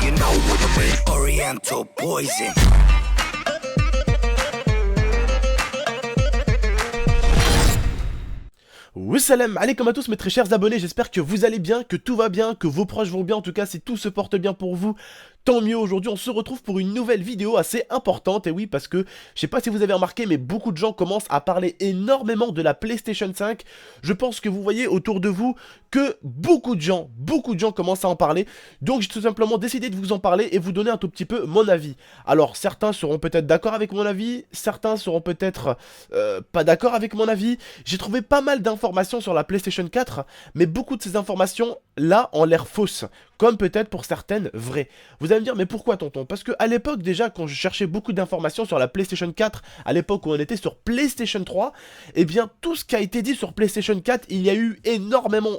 you know what I mean. Oriental poison. Wassalam alaikum à tous mes très chers abonnés, j'espère que vous allez bien, que tout va bien, que vos proches vont bien, en tout cas si tout se porte bien pour vous, tant mieux. Aujourd'hui on se retrouve pour une nouvelle vidéo assez importante, et oui parce que, je sais pas si vous avez remarqué, mais beaucoup de gens commencent à parler énormément de la PlayStation 5, je pense que vous voyez autour de vous que beaucoup de gens commencent à en parler, donc j'ai tout simplement décidé de vous en parler et vous donner un tout petit peu mon avis. Alors certains seront peut-être d'accord avec mon avis, certains seront peut-être pas d'accord avec mon avis, j'ai trouvé pas mal d'informations sur la PlayStation 4, mais beaucoup de ces informations là ont l'air fausses, comme peut-être pour certaines vraies. Vous allez me dire mais pourquoi tonton? Parce que à l'époque déjà quand je cherchais beaucoup d'informations sur la PlayStation 4, à l'époque où on était sur PlayStation 3, et bien tout ce qui a été dit sur PlayStation 4, il y a eu énormément,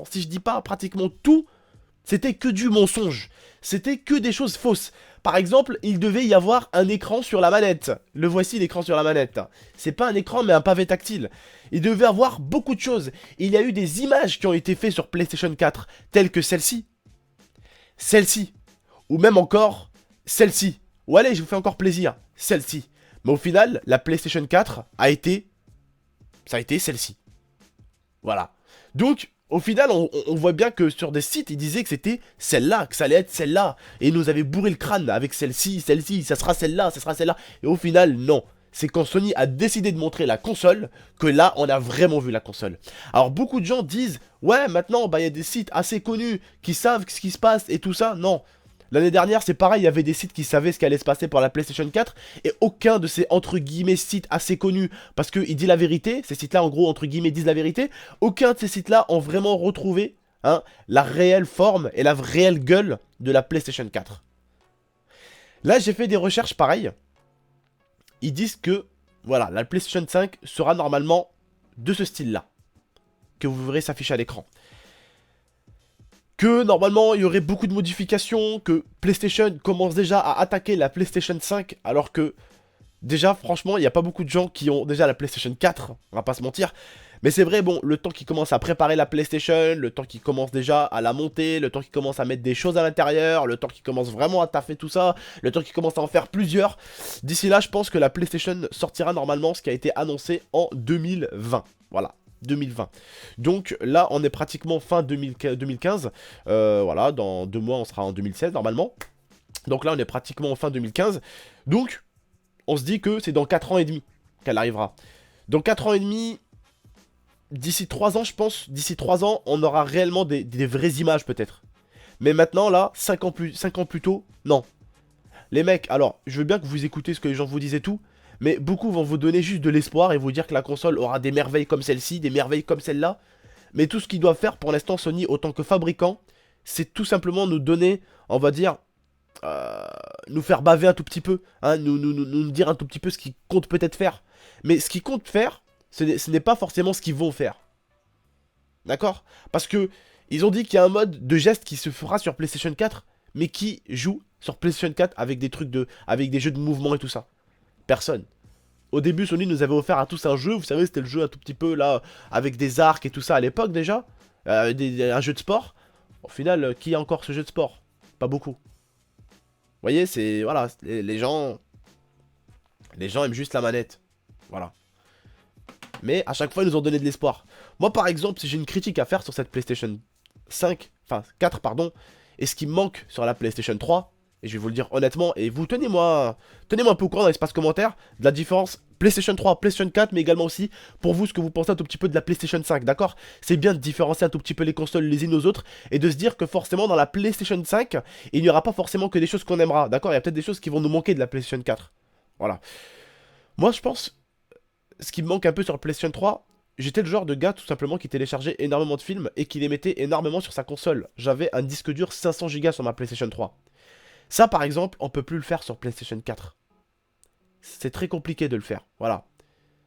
si je dis pas pratiquement tout, c'était que du mensonge, c'était que des choses fausses. Par exemple, il devait y avoir un écran sur la manette. Le voici l'écran sur la manette. C'est pas un écran mais un pavé tactile. Il devait avoir beaucoup de choses. Il y a eu des images qui ont été faites sur PlayStation 4, telles que celle-ci. Celle-ci. Ou même encore celle-ci. Ou allez, je vous fais encore plaisir. Celle-ci. Mais au final, la PlayStation 4 a été... ça a été celle-ci. Voilà. Donc... au final, on voit bien que sur des sites, ils disaient que c'était celle-là, que ça allait être celle-là. Et ils nous avaient bourré le crâne avec celle-ci, ça sera celle-là, ça sera celle-là. Et au final, non. C'est quand Sony a décidé de montrer la console, que là, on a vraiment vu la console. Alors, beaucoup de gens disent, ouais, maintenant, bah, il y a des sites assez connus qui savent ce qui se passe et tout ça. Non. L'année dernière, c'est pareil, il y avait des sites qui savaient ce qui allait se passer pour la PlayStation 4, et aucun de ces, entre guillemets, sites assez connus, parce qu'il dit la vérité, ces sites-là, en gros, entre guillemets, disent la vérité, aucun de ces sites-là ont vraiment retrouvé la réelle forme et la réelle gueule de la PlayStation 4. Là, j'ai fait des recherches pareilles. Ils disent que, voilà, la PlayStation 5 sera normalement de ce style-là, que vous verrez s'afficher à l'écran. Que normalement il y aurait beaucoup de modifications, que PlayStation commence déjà à attaquer la PlayStation 5, alors que déjà franchement il n'y a pas beaucoup de gens qui ont déjà la PlayStation 4, on va pas se mentir. Mais c'est vrai, bon, le temps qu'ils commencent à préparer la PlayStation, le temps qu'ils commencent déjà à la monter, le temps qu'ils commencent à mettre des choses à l'intérieur, le temps qu'ils commencent vraiment à taffer tout ça, le temps qu'ils commencent à en faire plusieurs, d'ici là je pense que la PlayStation sortira normalement ce qui a été annoncé en 2020, voilà. 2020. Donc là on est pratiquement fin 2015, voilà, dans 2 mois on sera en 2016 normalement. Donc là on est pratiquement en fin 2015. Donc on se dit que c'est dans 4 ans et demi qu'elle arrivera. Dans 4 ans et demi, d'ici 3 ans je pense, d'ici 3 ans on aura réellement des vraies images peut-être. Mais maintenant là, 5 ans plus tôt, non. Les mecs, alors je veux bien que vous écoutez ce que les gens vous disent et tout, mais beaucoup vont vous donner juste de l'espoir et vous dire que la console aura des merveilles comme celle-ci, des merveilles comme celle-là. Mais tout ce qu'ils doivent faire pour l'instant, Sony, autant que fabricant, c'est tout simplement nous donner, on va dire, nous faire baver un tout petit peu, hein, nous dire un tout petit peu ce qu'ils comptent peut-être faire. Mais ce qu'ils comptent faire, ce n'est pas forcément ce qu'ils vont faire. D'accord? Parce que ils ont dit qu'il y a un mode de geste qui se fera sur PlayStation 4, mais qui joue sur PlayStation 4 avec des trucs avec des jeux de mouvement et tout ça. Personne. Au début, Sony nous avait offert à tous un jeu, vous savez, c'était le jeu un tout petit peu là, avec des arcs et tout ça à l'époque déjà, un jeu de sport. Au final, qui a encore ce jeu de sport? Pas beaucoup. Vous voyez, c'est, voilà, les gens aiment juste la manette, voilà. Mais à chaque fois, ils nous ont donné de l'espoir. Moi, par exemple, si j'ai une critique à faire sur cette PlayStation 5, enfin 4, pardon, et ce qui me manque sur la PlayStation 3, et je vais vous le dire honnêtement, et vous tenez-moi un peu au courant dans l'espace commentaire de la différence PlayStation 3, PlayStation 4, mais également aussi pour vous ce que vous pensez un tout petit peu de la PlayStation 5, d'accord? C'est bien de différencier un tout petit peu les consoles les unes aux autres et de se dire que forcément dans la PlayStation 5, il n'y aura pas forcément que des choses qu'on aimera, d'accord? Il y a peut-être des choses qui vont nous manquer de la PlayStation 4. Voilà. Moi je pense, ce qui me manque un peu sur la PlayStation 3, j'étais le genre de gars tout simplement qui téléchargeait énormément de films et qui les mettait énormément sur sa console. J'avais un disque dur 500 Go sur ma PlayStation 3. Ça par exemple, on peut plus le faire sur PlayStation 4. C'est très compliqué de le faire, voilà.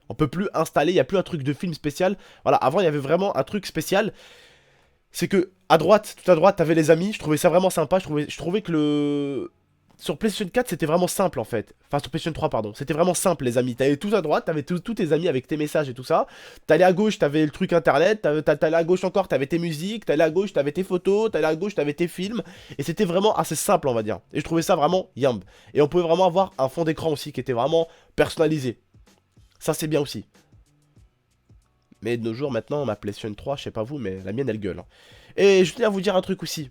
On peut plus installer, il n'y a plus un truc de film spécial. Voilà, avant il y avait vraiment un truc spécial. C'est que à droite, tout à droite, t'avais les amis, je trouvais ça vraiment sympa. Je trouvais que sur PlayStation 4, c'était vraiment simple en fait. Enfin, sur PlayStation 3, pardon. C'était vraiment simple, les amis. T'avais tous à droite, t'avais tous tes amis avec tes messages et tout ça. T'allais à gauche, t'avais le truc internet. T'allais à gauche encore, t'avais tes musiques. T'allais à gauche, t'avais tes photos. T'allais à gauche, t'avais tes films. Et c'était vraiment assez simple, on va dire. Et je trouvais ça vraiment yamb. Et on pouvait vraiment avoir un fond d'écran aussi qui était vraiment personnalisé. Ça, c'est bien aussi. Mais de nos jours, maintenant, ma PlayStation 3, je sais pas vous, mais la mienne, elle gueule, hein. Et je tenais à vous dire un truc aussi.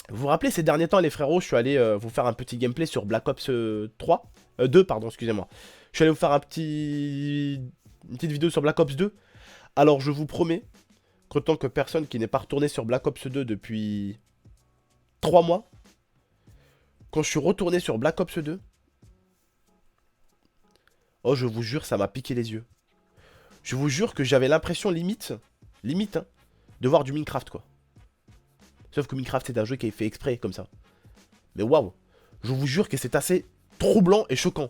Vous vous rappelez, ces derniers temps, les frérots, je suis allé vous faire un petit gameplay sur Black Ops 3 2, pardon, excusez-moi. Je suis allé vous faire une petite vidéo sur Black Ops 2. Alors, je vous promets qu'en tant que personne qui n'est pas retourné sur Black Ops 2 depuis 3 mois, quand je suis retourné sur Black Ops 2, oh, je vous jure, ça m'a piqué les yeux. Je vous jure que j'avais l'impression limite, hein, de voir du Minecraft, quoi. Sauf que Minecraft, c'est un jeu qui est fait exprès, comme ça. Mais waouh, je vous jure que c'est assez troublant et choquant.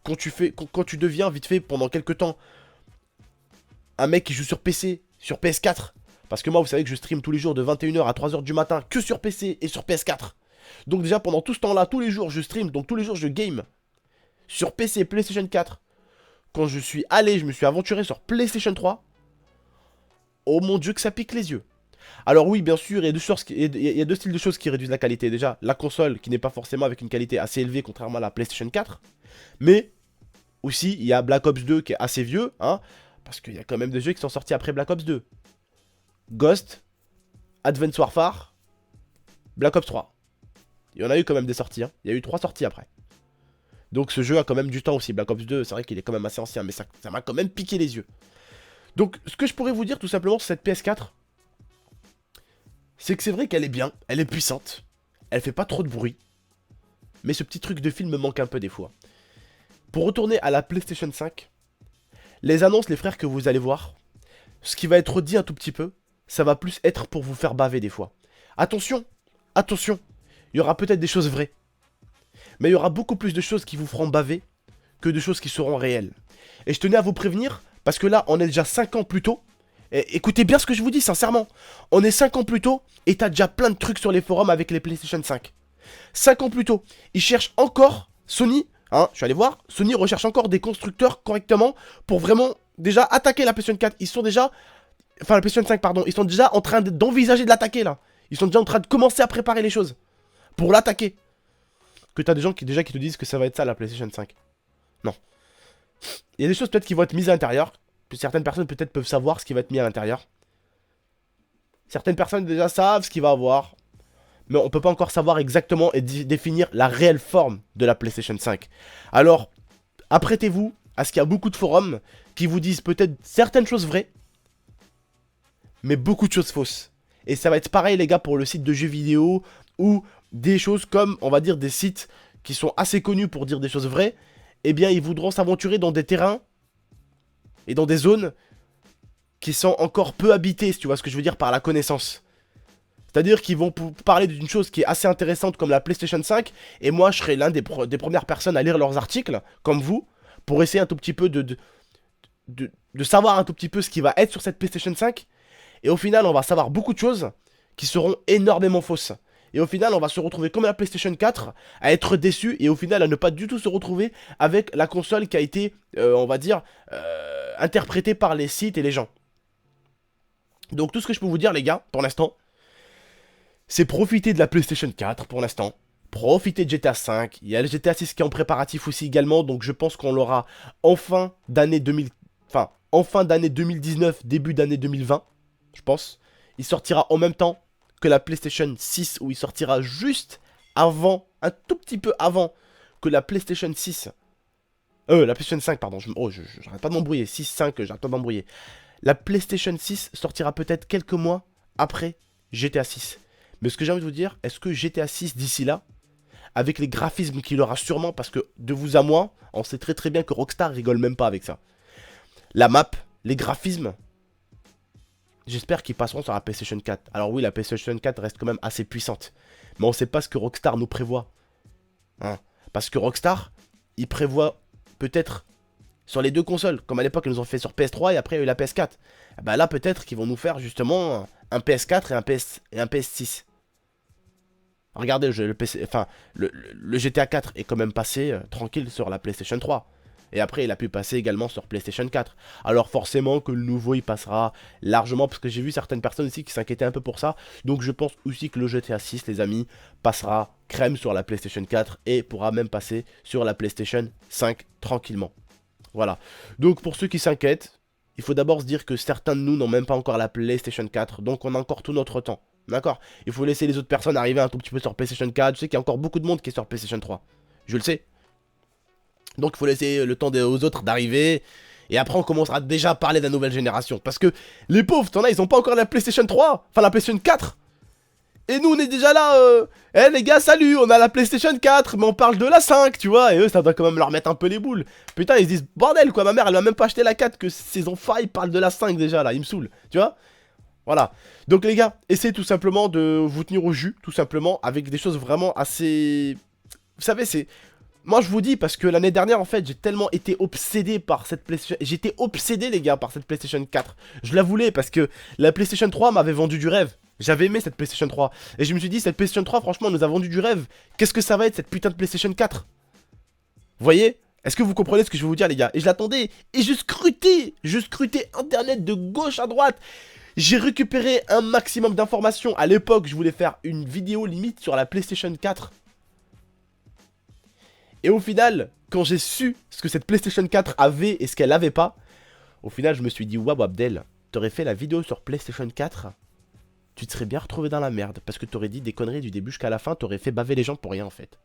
Quand tu deviens vite fait pendant quelques temps un mec qui joue sur PC, sur PS4. Parce que moi, vous savez que je stream tous les jours de 21h à 3h du matin que sur PC et sur PS4. Donc déjà, pendant tout ce temps-là, tous les jours, je stream, donc tous les jours, je game sur PC, PlayStation 4. Quand je suis allé, je me suis aventuré sur PlayStation 3. Oh mon dieu que ça pique les yeux. Alors oui, bien sûr, il y a deux styles de choses qui réduisent la qualité. Déjà, la console qui n'est pas forcément avec une qualité assez élevée contrairement à la PlayStation 4. Mais aussi, il y a Black Ops 2 qui est assez vieux, hein, parce qu'il y a quand même des jeux qui sont sortis après Black Ops 2. Ghost, Advanced Warfare, Black Ops 3. Il y en a eu quand même des sorties, hein. Il y a eu 3 sorties après. Donc ce jeu a quand même du temps aussi. Black Ops 2, c'est vrai qu'il est quand même assez ancien, mais ça m'a quand même piqué les yeux. Donc ce que je pourrais vous dire tout simplement sur cette PS4, c'est que c'est vrai qu'elle est bien, elle est puissante, elle fait pas trop de bruit, mais ce petit truc de film me manque un peu des fois. Pour retourner à la PlayStation 5, les annonces, les frères, que vous allez voir, ce qui va être dit un tout petit peu, ça va plus être pour vous faire baver des fois. Attention, attention, il y aura peut-être des choses vraies, mais il y aura beaucoup plus de choses qui vous feront baver que de choses qui seront réelles. Et je tenais à vous prévenir, parce que là, on est déjà 5 ans plus tôt. Et écoutez bien ce que je vous dis, sincèrement. On est 5 ans plus tôt, et t'as déjà plein de trucs sur les forums avec les PlayStation 5. 5 ans plus tôt, ils cherchent encore, Sony, hein, je suis allé voir, Sony recherche encore des constructeurs correctement pour vraiment déjà attaquer la PlayStation 4. Ils sont déjà, enfin la PlayStation 5 pardon, ils sont déjà en train d'envisager de l'attaquer là. Ils sont déjà en train de commencer à préparer les choses pour l'attaquer. Que t'as des gens qui te disent que ça va être ça la PlayStation 5. Non. Il y a des choses peut-être qui vont être mises à l'intérieur. Certaines personnes peut-être peuvent savoir ce qui va être mis à l'intérieur. Certaines personnes déjà savent ce qu'il va avoir. Mais on peut pas encore savoir exactement et définir la réelle forme de la PlayStation 5. Alors, apprêtez-vous à ce qu'il y a beaucoup de forums qui vous disent peut-être certaines choses vraies, mais beaucoup de choses fausses. Et ça va être pareil les gars pour le site de jeux vidéo ou des choses comme, on va dire, des sites qui sont assez connus pour dire des choses vraies. Eh bien, ils voudront s'aventurer dans des terrains et dans des zones qui sont encore peu habitées, si tu vois ce que je veux dire par la connaissance. C'est-à-dire qu'ils vont parler d'une chose qui est assez intéressante comme la PlayStation 5, et moi je serai l'un des premières personnes à lire leurs articles, comme vous, pour essayer un tout petit peu de savoir un tout petit peu ce qui va être sur cette PlayStation 5, et au final on va savoir beaucoup de choses qui seront énormément fausses. Et au final on va se retrouver comme la PlayStation 4, à être déçu, et au final à ne pas du tout se retrouver avec la console qui a été, on va dire, interprétée par les sites et les gens. Donc tout ce que je peux vous dire les gars, pour l'instant, c'est profiter de la PlayStation 4 pour l'instant. Profiter de GTA 5. Il y a le GTA 6 qui est en préparatif aussi également. Donc je pense qu'on l'aura en fin d'année 2019, début d'année 2020. Je pense. Il sortira en même temps que la PlayStation 6. Ou il sortira juste avant, un tout petit peu avant que la PlayStation 6. La PlayStation 5, pardon. J'arrête pas de m'embrouiller. 6, 5, j'arrête pas de m'embrouiller. La PlayStation 6 sortira peut-être quelques mois après GTA 6. Mais ce que j'ai envie de vous dire, est-ce que GTA 6 d'ici là, avec les graphismes qu'il aura sûrement, parce que de vous à moi, on sait très très bien que Rockstar rigole même pas avec ça. La map, les graphismes, j'espère qu'ils passeront sur la PlayStation 4. Alors oui, la PlayStation 4 reste quand même assez puissante. Mais on sait pas ce que Rockstar nous prévoit. Hein, parce que Rockstar, il prévoit peut-être sur les deux consoles, comme à l'époque ils nous ont fait sur PS3 et après il y a eu la PS4. Et bah là peut-être qu'ils vont nous faire justement un PS4 et un PS6. Regardez, le PC, enfin, le GTA 4 est quand même passé tranquille sur la PlayStation 3. Et après, il a pu passer également sur PlayStation 4. Alors forcément que le nouveau, il passera largement, parce que j'ai vu certaines personnes ici qui s'inquiétaient un peu pour ça. Donc je pense aussi que le GTA 6, les amis, passera crème sur la PlayStation 4 et pourra même passer sur la PlayStation 5 tranquillement. Voilà. Donc pour ceux qui s'inquiètent, il faut d'abord se dire que certains de nous n'ont même pas encore la PlayStation 4, donc on a encore tout notre temps. D'accord? Il faut laisser les autres personnes arriver un tout petit peu sur PlayStation 4. Je sais qu'il y a encore beaucoup de monde qui est sur PlayStation 3. Je le sais. Donc il faut laisser le temps aux autres d'arriver. Et après on commencera déjà à parler de la nouvelle génération. Parce que les pauvres, t'en as, ils ont pas encore la PlayStation 3. Enfin la PlayStation 4. Et nous on est déjà là. Eh les gars, salut, on a la PlayStation 4. Mais on parle de la 5, tu vois. Et eux ça doit quand même leur mettre un peu les boules. Putain, ils se disent bordel quoi. Ma mère elle m'a même pas acheté la 4. Que ses enfants ils parlent de la 5 déjà là. Ils me saoulent. Tu vois. Voilà. Donc les gars, essayez tout simplement de vous tenir au jus. Tout simplement. Avec des choses vraiment assez... Vous savez, c'est... Moi je vous dis parce que l'année dernière en fait j'ai tellement été obsédé par cette PlayStation. J'étais obsédé les gars par cette PlayStation 4. Je la voulais parce que la PlayStation 3 m'avait vendu du rêve. J'avais aimé cette PlayStation 3. Et je me suis dit cette PlayStation 3 franchement elle nous a vendu du rêve. Qu'est-ce que ça va être cette putain de PlayStation 4? Vous voyez? Est-ce que vous comprenez ce que je veux vous dire les gars? Et je l'attendais. Et je scrutais internet de gauche à droite. J'ai récupéré un maximum d'informations. À l'époque je voulais faire une vidéo limite sur la PlayStation 4. Et au final, quand j'ai su ce que cette PlayStation 4 avait et ce qu'elle avait pas, au final, je me suis dit, waouh, Abdel, t'aurais fait la vidéo sur PlayStation 4, tu te serais bien retrouvé dans la merde. Parce que t'aurais dit des conneries du début jusqu'à la fin, t'aurais fait baver les gens pour rien en fait.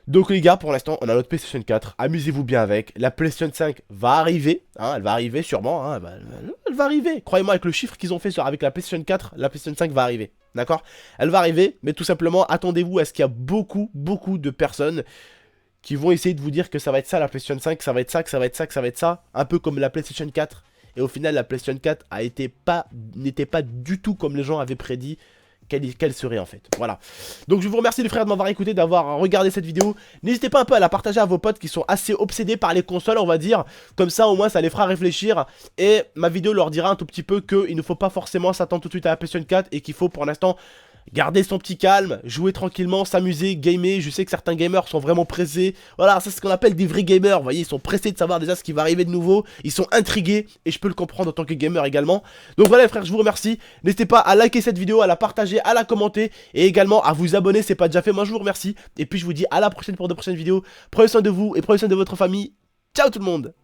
Donc les gars, pour l'instant, on a notre PlayStation 4, amusez-vous bien avec. La PlayStation 5 va arriver, hein, elle va arriver sûrement, hein, elle va arriver. Croyez-moi, avec le chiffre qu'ils ont fait avec la PlayStation 4, la PlayStation 5 va arriver. D'accord? Elle va arriver, mais tout simplement, attendez-vous à ce qu'il y a beaucoup de personnes qui vont essayer de vous dire que ça va être ça la PlayStation 5, que ça va être ça, que ça va être ça, que ça va être ça. Un peu comme la PlayStation 4. Et au final, la PlayStation 4 n'était pas du tout comme les gens avaient prédit qu'elle serait en fait. Voilà. Donc je vous remercie les frères de m'avoir écouté, d'avoir regardé cette vidéo. N'hésitez pas un peu à la partager à vos potes qui sont assez obsédés par les consoles, on va dire. Comme ça au moins ça les fera réfléchir. Et ma vidéo leur dira un tout petit peu qu'il ne faut pas forcément s'attendre tout de suite à la PlayStation 4. Et qu'il faut pour l'instant garder son petit calme, jouer tranquillement, s'amuser, gamer. Je sais que certains gamers sont vraiment pressés. Voilà, ça c'est ce qu'on appelle des vrais gamers. Vous voyez, ils sont pressés de savoir déjà ce qui va arriver de nouveau. Ils sont intrigués et je peux le comprendre en tant que gamer également. Donc voilà les frères, je vous remercie. N'hésitez pas à liker cette vidéo, à la partager, à la commenter et également à vous abonner, c'est pas déjà fait. Moi je vous remercie et puis je vous dis à la prochaine pour de prochaines vidéos. Prenez soin de vous et prenez soin de votre famille. Ciao tout le monde.